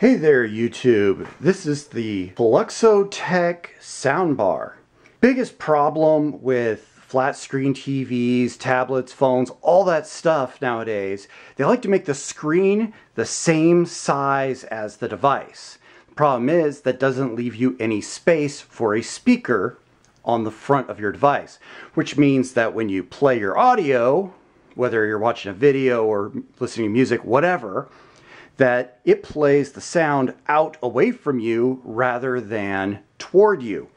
Hey there YouTube, this is the Fuloxtech Soundbar. Biggest problem with flat screen TVs, tablets, phones, all that stuff nowadays, they like to make the screen the same size as the device. The problem is that doesn't leave you any space for a speaker on the front of your device, which means that when you play your audio, whether you're watching a video or listening to music, whatever, that it plays the sound out away from you rather than toward you,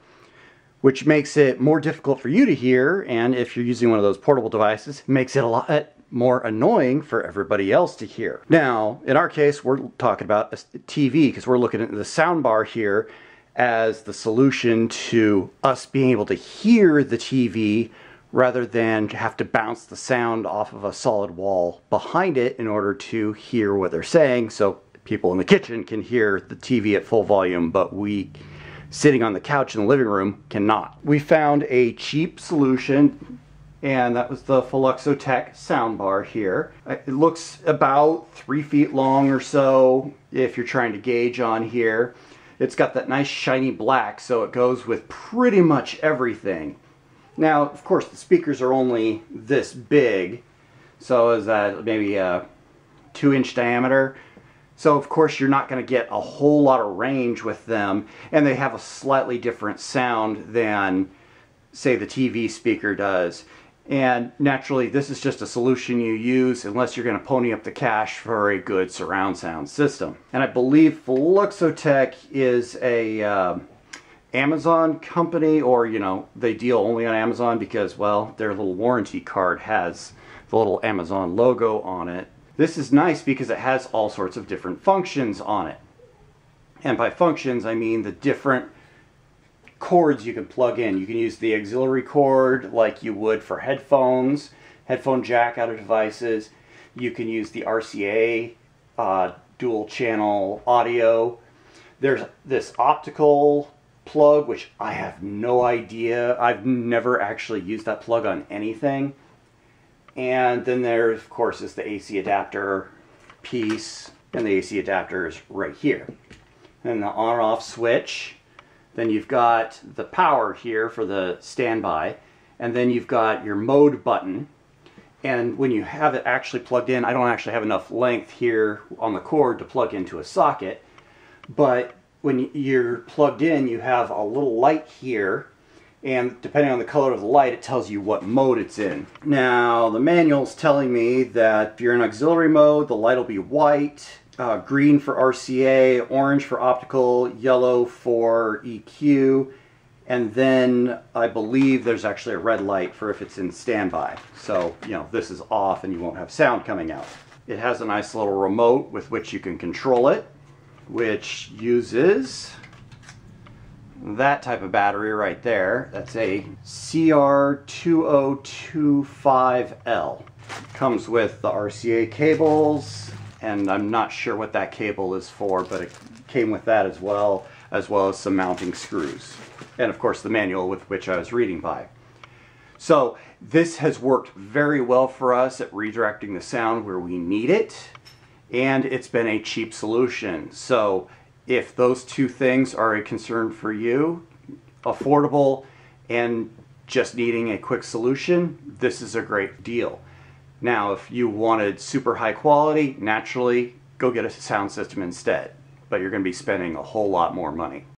which makes it more difficult for you to hear, and if you're using one of those portable devices, makes it a lot more annoying for everybody else to hear. Now, in our case, we're talking about a TV because we're looking at the soundbar here as the solution to us being able to hear the TV rather than have to bounce the sound off of a solid wall behind it in order to hear what they're saying, so people in the kitchen can hear the TV at full volume, but we sitting on the couch in the living room cannot. We found a cheap solution, and that was the Fuloxtech Soundbar here. It looks about 3 feet long or so if you're trying to gauge on here. It's got that nice shiny black, so it goes with pretty much everything. Now, of course, the speakers are only this big, so is that maybe a 2-inch diameter. So, of course, you're not going to get a whole lot of range with them, and they have a slightly different sound than, say, the TV speaker does. And naturally, this is just a solution you use unless you're going to pony up the cash for a good surround sound system. And I believe Fuloxtech is a Amazon company, or they deal only on Amazon because, well, their little warranty card has the little Amazon logo on it. This is nice because it has all sorts of different functions on it, and by functions I mean the different cords you can plug in. You can use the auxiliary cord like you would for headphones, headphone jack out of devices. You can use the RCA dual channel audio. There's this optical plug, which I have no idea. I've never actually used that plug on anything. And then there, of course, is the AC adapter piece, and the AC adapter is right here. And the on-off switch. Then you've got the power here for the standby, and then you've got your mode button. And when you have it actually plugged in, I don't actually have enough length here on the cord to plug into a socket, but when you're plugged in, you have a little light here, and depending on the color of the light, it tells you what mode it's in. Now, the manual's telling me that if you're in auxiliary mode, the light will be white, green for RCA, orange for optical, yellow for EQ, and then I believe there's actually a red light for if it's in standby. So, this is off and you won't have sound coming out. It has a nice little remote with which you can control it, which uses that type of battery right there. That's a CR2025L. Comes with the RCA cables, and I'm not sure what that cable is for, but it came with that as well as some mounting screws. And of course the manual with which I was reading by. So this has worked very well for us at redirecting the sound where we need it. And it's been a cheap solution. So if those two things are a concern for you, affordable and just needing a quick solution, this is a great deal. Now, if you wanted super high quality, naturally, go get a sound system instead. But you're going to be spending a whole lot more money.